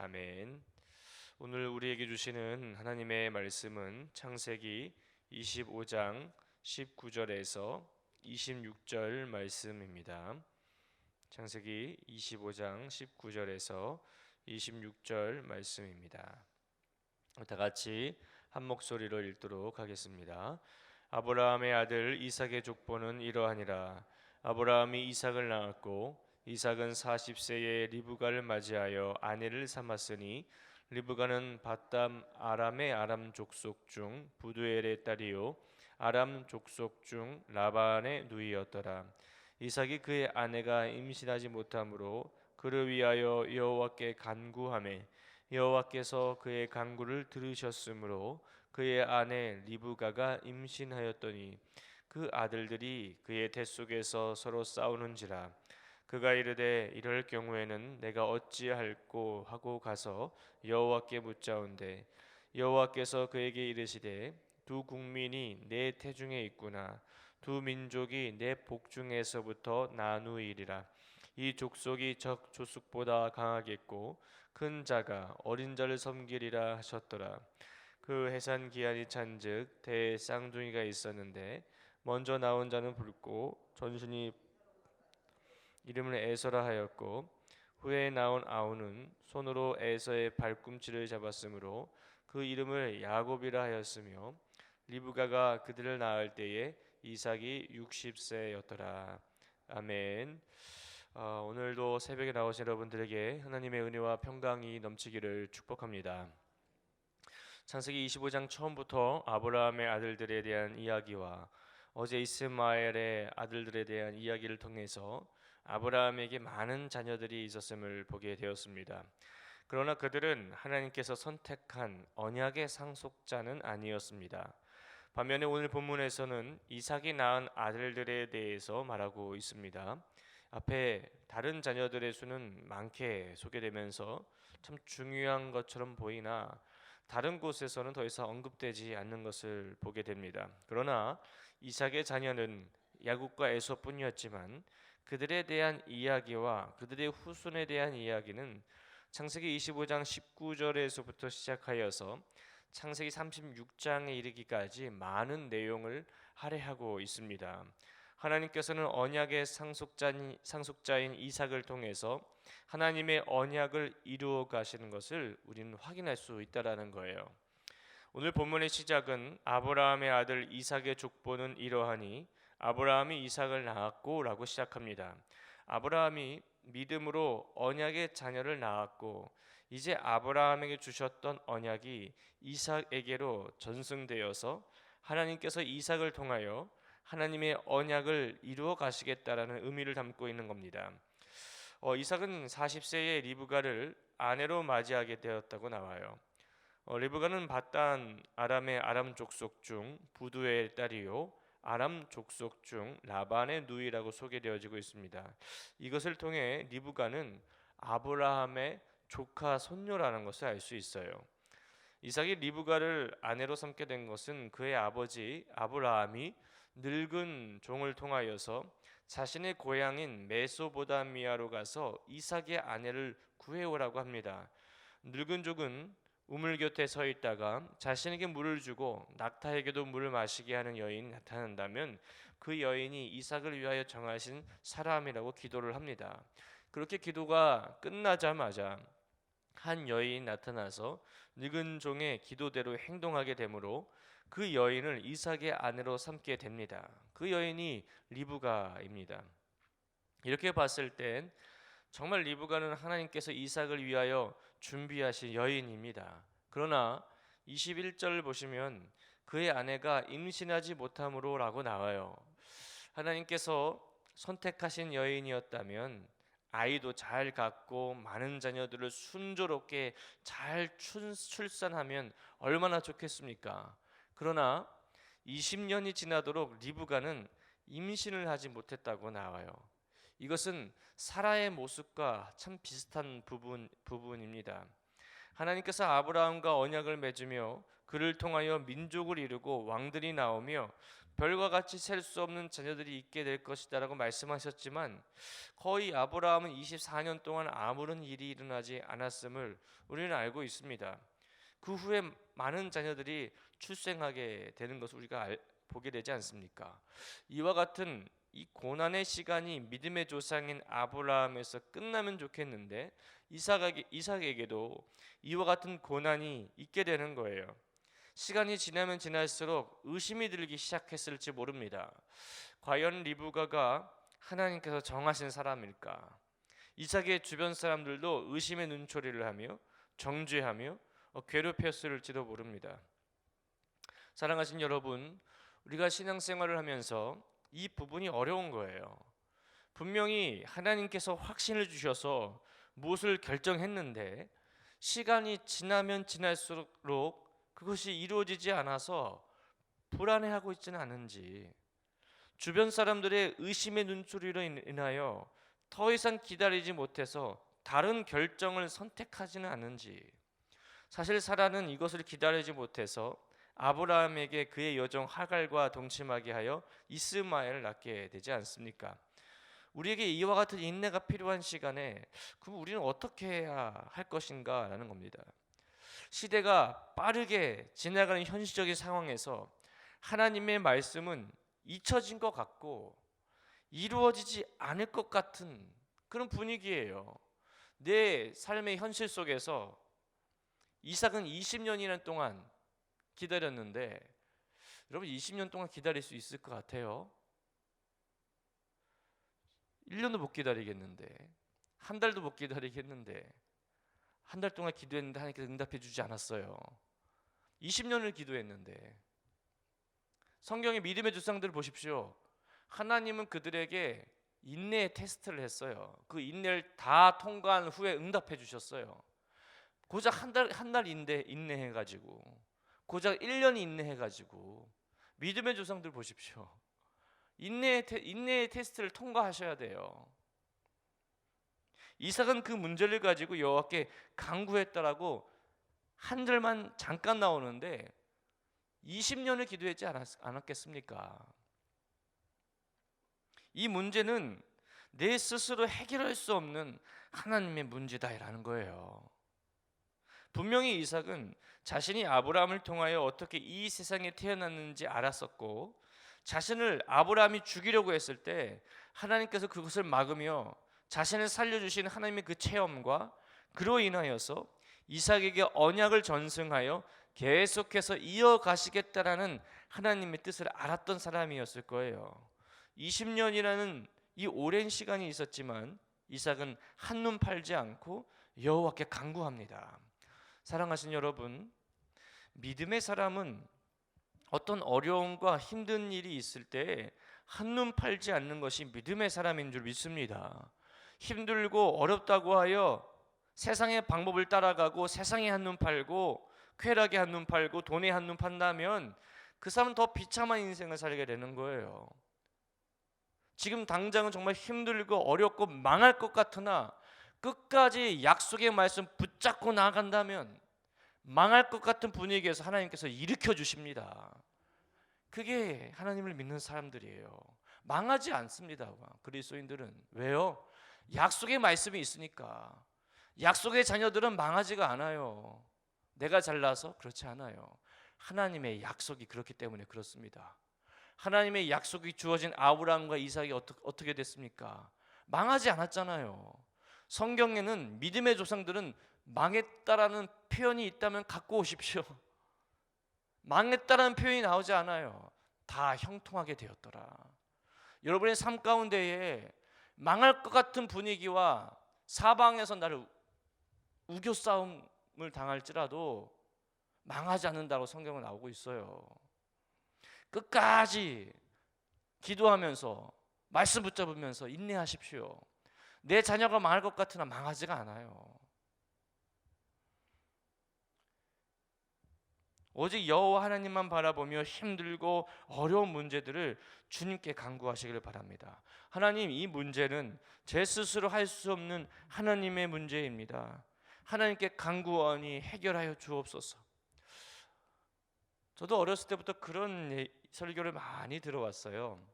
아멘. 오늘 우리에게 주시는 하나님의 말씀은 창세기 25장 19절에서 26절 말씀입니다. 창세기 25장 19절에서 26절 말씀입니다. 다 같이 한 목소리로 읽도록 하겠습니다. 아브라함의 아들 이삭의 족보는 이러하니라. 아브라함이 이삭을 낳았고 이삭은 40세에 리브가를 맞이하여 아내를 삼았으니 리브가는 밧담 아람의 아람 족속 중 부두엘의 딸이요 아람 족속 중 라반의 누이였더라. 이삭이 그의 아내가 임신하지 못하므로 그를 위하여 여호와께 간구하매 여호와께서 그의 간구를 들으셨으므로 그의 아내 리브가가 임신하였더니 그 아들들이 그의 뱃 속에서 서로 싸우는지라. 그가 이르되 이럴 경우에는 내가 어찌할꼬 하고 가서 여호와께 묻자온대 여호와께서 그에게 이르시되 두 국민이 내 태중에 있구나. 두 민족이 내 복중에서부터 나누이리라. 이 족속이 적 족속보다 강하겠고 큰 자가 어린 자를 섬기리라 하셨더라. 그 해산 기한이 찬즉 대 쌍둥이가 있었는데 먼저 나온 자는 붉고 전신이 이름을 에서라 하였고 후에 나온 아우는 손으로 에서의 발꿈치를 잡았으므로 그 이름을 야곱이라 하였으며 리브가가 그들을 낳을 때에 이삭이 60세였더라. 아멘. 오늘도 새벽에 나오신 여러분들에게 하나님의 은혜와 평강이 넘치기를 축복합니다. 창세기 25장 처음부터 아브라함의 아들들에 대한 이야기와 어제 이스마엘의 아들들에 대한 이야기를 통해서 아브라함에게 많은 자녀들이 있었음을 보게 되었습니다. 그러나 그들은 하나님께서 선택한 언약의 상속자는 아니었습니다. 반면에 오늘 본문에서는 이삭이 낳은 아들들에 대해서 말하고 있습니다. 앞에 다른 자녀들의 수는 많게 소개되면서 참 중요한 것처럼 보이나 다른 곳에서는 더 이상 언급되지 않는 것을 보게 됩니다. 그러나 이삭의 자녀는 야곱과 에서뿐이었지만 그들에 대한 이야기와 그들의 후손에 대한 이야기는 창세기 25장 19절에서부터 시작하여서 창세기 36장에 이르기까지 많은 내용을 할애하고 있습니다. 하나님께서는 언약의 상속자인 이삭을 통해서 하나님의 언약을 이루어 가시는 것을 우리는 확인할 수 있다라는 거예요. 오늘 본문의 시작은 아브라함의 아들 이삭의 족보는 이러하니 아브라함이 이삭을 낳았고 라고 시작합니다. 아브라함이 믿음으로 언약의 자녀를 낳았고 이제 아브라함에게 주셨던 언약이 이삭에게로 전승되어서 하나님께서 이삭을 통하여 하나님의 언약을 이루어 가시겠다라는 의미를 담고 있는 겁니다. 이삭은 40세에 리브가를 아내로 맞이하게 되었다고 나와요. 리브가는 밧단 아람의 아람 족속 중 부두의 딸이요 아람 족속 중 라반의 누이라고 소개되어지고 있습니다. 이것을 통해 리브가는 아브라함의 조카 손녀라는 것을 알 수 있어요. 이삭이 리브가를 아내로 삼게 된 것은 그의 아버지 아브라함이 늙은 종을 통하여서 자신의 고향인 메소보다미아로 가서 이삭의 아내를 구해오라고 합니다. 늙은 종은 우물 곁에 서 있다가 자신에게 물을 주고 낙타에게도 물을 마시게 하는 여인이 나타난다면 그 여인이 이삭을 위하여 정하신 사람이라고 기도를 합니다. 그렇게 기도가 끝나자마자 한 여인이 나타나서 늙은 종의 기도대로 행동하게 되므로 그 여인을 이삭의 아내로 삼게 됩니다. 그 여인이 리브가입니다. 이렇게 봤을 땐 정말 리브가는 하나님께서 이삭을 위하여 준비하신 여인입니다. 그러나 21절 보시면 그의 아내가 임신하지 못함으로 라고 나와요. 하나님께서 선택하신 여인이었다면 아이도 잘 갖고 많은 자녀들을 순조롭게 잘 출산하면 얼마나 좋겠습니까? 그러나 20년이 지나도록 리브가는 임신을 하지 못했다고 나와요. 이것은 사라의 모습과 참 비슷한 부분입니다. 하나님께서 아브라함과 언약을 맺으며 그를 통하여 민족을 이루고 왕들이 나오며 별과 같이 셀 수 없는 자녀들이 있게 될 것이다라고 말씀하셨지만 거의 아브라함은 24년 동안 아무런 일이 일어나지 않았음을 우리는 알고 있습니다. 그 후에 많은 자녀들이 출생하게 되는 것을 우리가 보게 되지 않습니까? 이와 같은 이 고난의 시간이 믿음의 조상인 아브라함에서 끝나면 좋겠는데 이삭에게도 이와 같은 고난이 있게 되는 거예요. 시간이 지나면 지날수록 의심이 들기 시작했을지 모릅니다. 과연 리브가가 하나님께서 정하신 사람일까? 이삭의 주변 사람들도 의심의 눈초리를 하며 정죄하며 괴롭혔을지도 모릅니다. 사랑하신 여러분, 우리가 신앙생활을 하면서 이 부분이 어려운 거예요. 분명히 하나님께서 확신을 주셔서 무엇을 결정했는데 시간이 지나면 지날수록 그것이 이루어지지 않아서 불안해하고 있지는 않은지, 주변 사람들의 의심의 눈초리로 인하여 더 이상 기다리지 못해서 다른 결정을 선택하지는 않은지, 사실 사라는 이것을 기다리지 못해서 아브라함에게 그의 여종 하갈과 동침하게 하여 이스마엘을 낳게 되지 않습니까? 우리에게 이와 같은 인내가 필요한 시간에 그럼 우리는 어떻게 해야 할 것인가 라는 겁니다. 시대가 빠르게 지나가는 현실적인 상황에서 하나님의 말씀은 잊혀진 것 같고 이루어지지 않을 것 같은 그런 분위기예요. 내 삶의 현실 속에서 이삭은 20년이나 동안 기다렸는데 여러분 20년 동안 기다릴 수 있을 것 같아요? 1년도 못 기다리겠는데, 한 달도 못 기다리겠는데, 한 달 동안 기도했는데 하나님께서 응답해 주지 않았어요. 20년을 기도했는데. 성경의 믿음의 조상들을 보십시오. 하나님은 그들에게 인내의 테스트를 했어요. 그 인내를 다 통과한 후에 응답해 주셨어요. 고작 한 달 인내해가지고, 고작 1년 인내해가지고, 믿음의 조상들 보십시오. 인내의 테스트를 통과하셔야 돼요. 이삭은 그 문제를 가지고 여호와께 간구했다라고 한 절만 잠깐 나오는데 20년을 기도했지 않았겠습니까? 이 문제는 내 스스로 해결할 수 없는 하나님의 문제다라는 거예요. 분명히 이삭은 자신이 아브라함을 통하여 어떻게 이 세상에 태어났는지 알았었고, 자신을 아브라함이 죽이려고 했을 때 하나님께서 그것을 막으며 자신을 살려주신 하나님의 그 체험과 그로 인하여서 이삭에게 언약을 전승하여 계속해서 이어가시겠다라는 하나님의 뜻을 알았던 사람이었을 거예요. 20년이라는 이 오랜 시간이 있었지만 이삭은 한눈 팔지 않고 여호와께 간구합니다. 사랑하신 여러분, 믿음의 사람은 어떤 어려움과 힘든 일이 있을 때 한눈 팔지 않는 것이 믿음의 사람인 줄 믿습니다. 힘들고 어렵다고 하여 세상의 방법을 따라가고 세상에 한눈 팔고 쾌락에 한눈 팔고 돈에 한눈 판다면 그 사람은 더 비참한 인생을 살게 되는 거예요. 지금 당장은 정말 힘들고 어렵고 망할 것 같으나 끝까지 약속의 말씀 붙잡고 나아간다면 망할 것 같은 분위기에서 하나님께서 일으켜 주십니다. 그게 하나님을 믿는 사람들이에요. 망하지 않습니다. 그리스도인들은. 왜요? 약속의 말씀이 있으니까. 약속의 자녀들은 망하지가 않아요. 내가 잘나서 그렇지 않아요. 하나님의 약속이 그렇기 때문에 그렇습니다. 하나님의 약속이 주어진 아브라함과 이삭이 어떻게 됐습니까? 망하지 않았잖아요. 성경에는 믿음의 조상들은 망했다라는 표현이 있다면 갖고 오십시오. 망했다라는 표현이 나오지 않아요. 다 형통하게 되었더라. 여러분의 삶 가운데에 망할 것 같은 분위기와 사방에서 나를 우겨 싸움을 당할지라도 망하지 않는다고 성경은 나오고 있어요. 끝까지 기도하면서 말씀 붙잡으면서 인내하십시오. 내 자녀가 망할 것 같으나 망하지가 않아요. 오직 여호와 하나님만 바라보며 힘들고 어려운 문제들을 주님께 간구하시기를 바랍니다. 하나님, 이 문제는 제 스스로 할 수 없는 하나님의 문제입니다. 하나님께 간구하니 해결하여 주옵소서. 저도 어렸을 때부터 그런 설교를 많이 들어왔어요.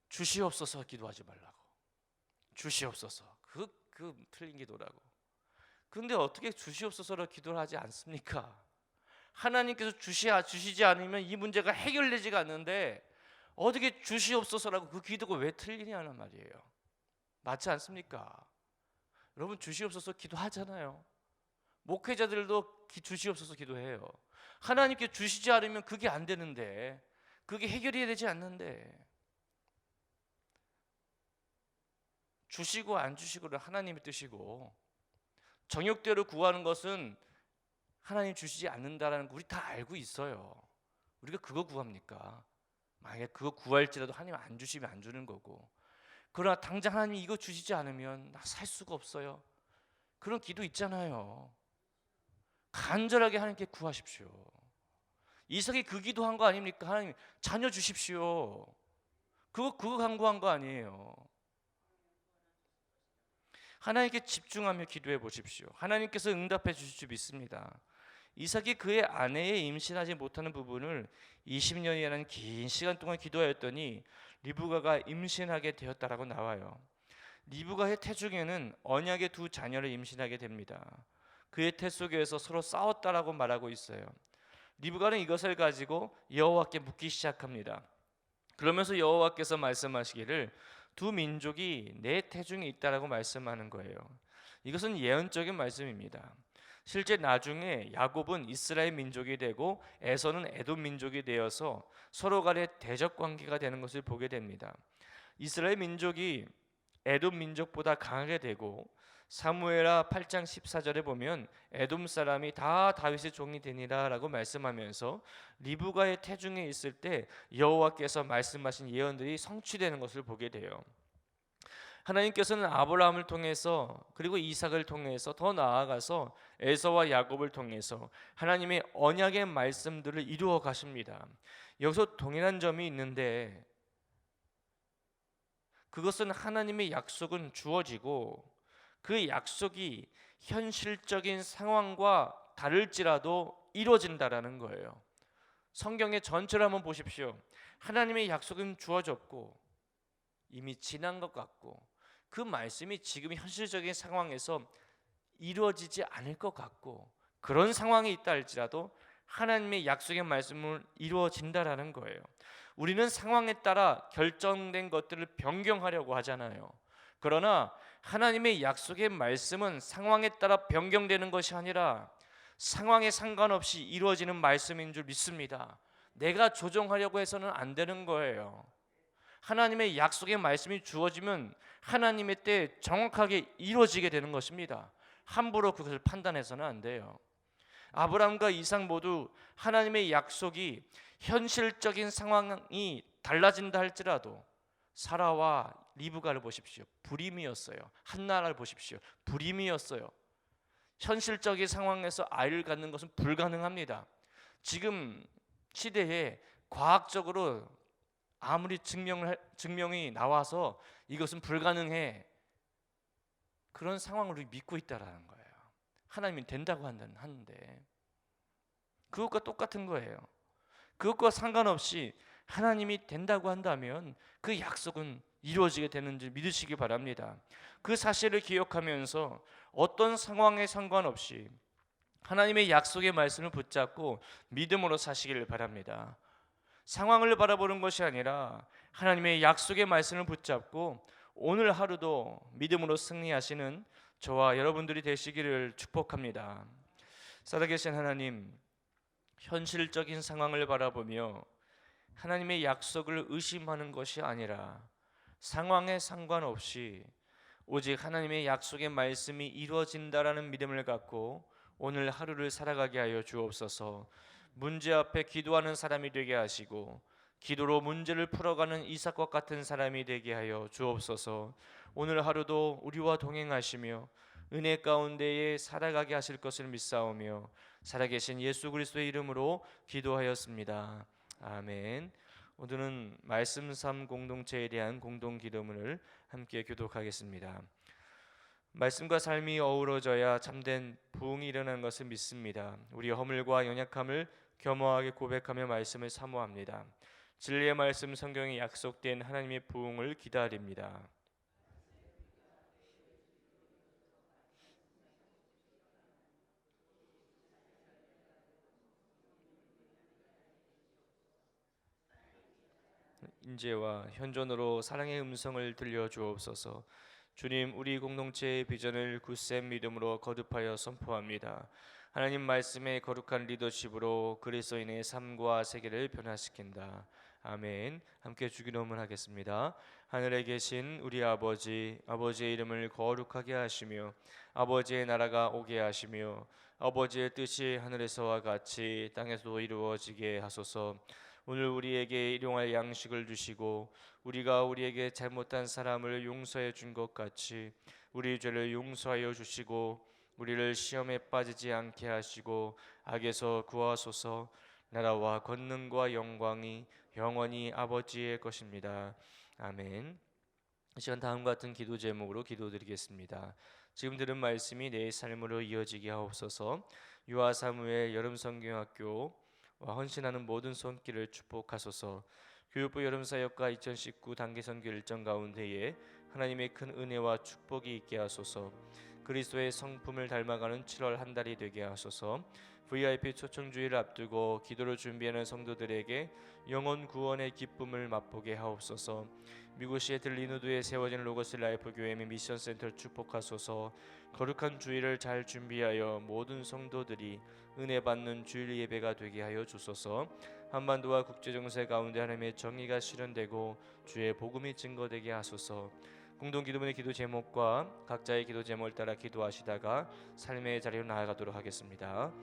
주시옵소서 기도하지 말라고. 주시옵소서. 그 틀린 기도라고. 그런데 어떻게 주시옵소서로 기도를 하지 않습니까? 하나님께서 주시지 않으면 이 문제가 해결되지가 않는데 어떻게 주시옵소서라고 그 기도가 왜 틀리냐는 말이에요. 맞지 않습니까? 여러분 주시옵소서 기도하잖아요. 목회자들도 주시옵소서 기도해요. 하나님께 주시지 않으면 그게 안 되는데, 그게 해결이 되지 않는데, 주시고 안 주시고는 하나님의 뜻이고 정욕대로 구하는 것은 하나님 주시지 않는다라는 거 우리 다 알고 있어요. 우리가 그거 구합니까? 만약에 그거 구할지라도 하나님 안 주시면 안 주는 거고, 그러나 당장 하나님 이거 주시지 않으면 나 살 수가 없어요. 그런 기도 있잖아요. 간절하게 하나님께 구하십시오. 이삭이 그 기도한 거 아닙니까? 하나님 자녀 주십시오. 그거 간구한 거 아니에요. 하나님께 집중하며 기도해 보십시오. 하나님께서 응답해 주실 줄 믿습니다. 이삭이 그의 아내의 임신하지 못하는 부분을 20년이라는 긴 시간 동안 기도하였더니 리브가가 임신하게 되었다라고 나와요. 리브가의 태중에는 언약의 두 자녀를 임신하게 됩니다. 그의 태 속에서 서로 싸웠다라고 말하고 있어요. 리브가는 이것을 가지고 여호와께 묻기 시작합니다. 그러면서 여호와께서 말씀하시기를 두 민족이 내 태중에 있다라고 말씀하는 거예요. 이것은 예언적인 말씀입니다. 실제 나중에 야곱은 이스라엘 민족이 되고 에서는 에돔 민족이 되어서 서로 간에 대적 관계가 되는 것을 보게 됩니다. 이스라엘 민족이 에돔 민족보다 강하게 되고 사무엘하 8장 14절에 보면 에돔 사람이 다 다윗의 종이 되니라라고 말씀하면서 리브가의 태중에 있을 때 여호와께서 말씀하신 예언들이 성취되는 것을 보게 돼요. 하나님께서는 아브라함을 통해서 그리고 이삭을 통해서 더 나아가서 에서와 야곱을 통해서 하나님의 언약의 말씀들을 이루어 가십니다. 여기서 동일한 점이 있는데 그것은 하나님의 약속은 주어지고 그 약속이 현실적인 상황과 다를지라도 이루어진다라는 거예요. 성경의 전체를 한번 보십시오. 하나님의 약속은 주어졌고 이미 지난 것 같고 그 말씀이 지금 현실적인 상황에서 이루어지지 않을 것 같고 그런 상황이 있다 할지라도 하나님의 약속의 말씀은 이루어진다라는 거예요. 우리는 상황에 따라 결정된 것들을 변경하려고 하잖아요. 그러나 하나님의 약속의 말씀은 상황에 따라 변경되는 것이 아니라 상황에 상관없이 이루어지는 말씀인 줄 믿습니다. 내가 조정하려고 해서는 안 되는 거예요. 하나님의 약속의 말씀이 주어지면 하나님의 때에 정확하게 이루어지게 되는 것입니다. 함부로 그것을 판단해서는 안 돼요. 아브라함과 이삭 모두 하나님의 약속이 현실적인 상황이 달라진다 할지라도 사라와 리브가를 보십시오. 불임이었어요. 한나라를 보십시오. 불임이었어요. 현실적인 상황에서 아이를 갖는 것은 불가능합니다. 지금 시대에 과학적으로 아무리 증명이 나와서 이것은 불가능해, 그런 상황을 믿고 있다라는 거예요. 하나님이 된다고 하는데 그것과 똑같은 거예요. 그것과 상관없이 하나님이 된다고 한다면 그 약속은 이루어지게 되는 줄 믿으시기 바랍니다. 그 사실을 기억하면서 어떤 상황에 상관없이 하나님의 약속의 말씀을 붙잡고 믿음으로 사시기를 바랍니다. 상황을 바라보는 것이 아니라 하나님의 약속의 말씀을 붙잡고 오늘 하루도 믿음으로 승리하시는 저와 여러분들이 되시기를 축복합니다. 살아계신 하나님, 현실적인 상황을 바라보며 하나님의 약속을 의심하는 것이 아니라 상황에 상관없이 오직 하나님의 약속의 말씀이 이루어진다라는 믿음을 갖고 오늘 하루를 살아가게 하여 주옵소서. 문제 앞에 기도하는 사람이 되게 하시고 기도로 문제를 풀어가는 이삭과 같은 사람이 되게 하여 주옵소서. 오늘 하루도 우리와 동행하시며 은혜 가운데에 살아가게 하실 것을 믿사오며 살아계신 예수 그리스도의 이름으로 기도하였습니다. 아멘. 오늘은 말씀 삶 공동체에 대한 공동 기도문을 함께 교독하겠습니다. 말씀과 삶이 어우러져야 참된 부흥이 일어나는 것을 믿습니다. 우리의 허물과 연약함을 겸허하게 고백하며 말씀을 사모합니다. 진리의 말씀 성경에 약속된 하나님의 부흥을 기다립니다. 인재와 현존으로 사랑의 음성을 들려 주옵소서. 주님, 우리 공동체의 비전을 굳센 믿음으로 거듭하여 선포합니다. 하나님 말씀의 거룩한 리더십으로 그리스도인의 삶과 세계를 변화시킨다. 아멘. 함께 주기도문 하겠습니다. 하늘에 계신 우리 아버지, 아버지의 이름을 거룩하게 하시며 아버지의 나라가 오게 하시며 아버지의 뜻이 하늘에서와 같이 땅에서도 이루어지게 하소서. 오늘 우리에게 일용할 양식을 주시고 우리가 우리에게 잘못한 사람을 용서해 준 것 같이 우리 죄를 용서하여 주시고 우리를 시험에 빠지지 않게 하시고 악에서 구하소서. 나라와 권능과 영광이 영원히 아버지의 것입니다. 아멘. 이 시간 다음과 같은 기도 제목으로 기도드리겠습니다. 지금 들은 말씀이 내 삶으로 이어지게 하옵소서. 유아 사무엘 여름 성경학교 헌신하는 모든 손길을 축복하소서. 교육부 여름사역과 2019 단기 선교 일정 가운데에 하나님의 큰 은혜와 축복이 있게 하소서. 그리스도의 성품을 닮아가는 7월 한 달이 되게 하소서. VIP 초청주의를 앞두고 기도를 준비하는 성도들에게 영혼 구원의 기쁨을 맛보게 하옵소서. 미국시의 들리누드에 세워진 로고스 라이프 교회 및 미션 센터를 축복하소서. 거룩한 주일을 잘 준비하여 모든 성도들이 은혜 받는 주일 예배가 되게 하여 주소서. 한반도와 국제 정세 가운데 하나님의 정의가 실현되고 주의 복음이 증거되게 하소서. 공동 기도문의 기도 제목과 각자의 기도 제목을 따라 기도하시다가 삶의 자리로 나아가도록 하겠습니다.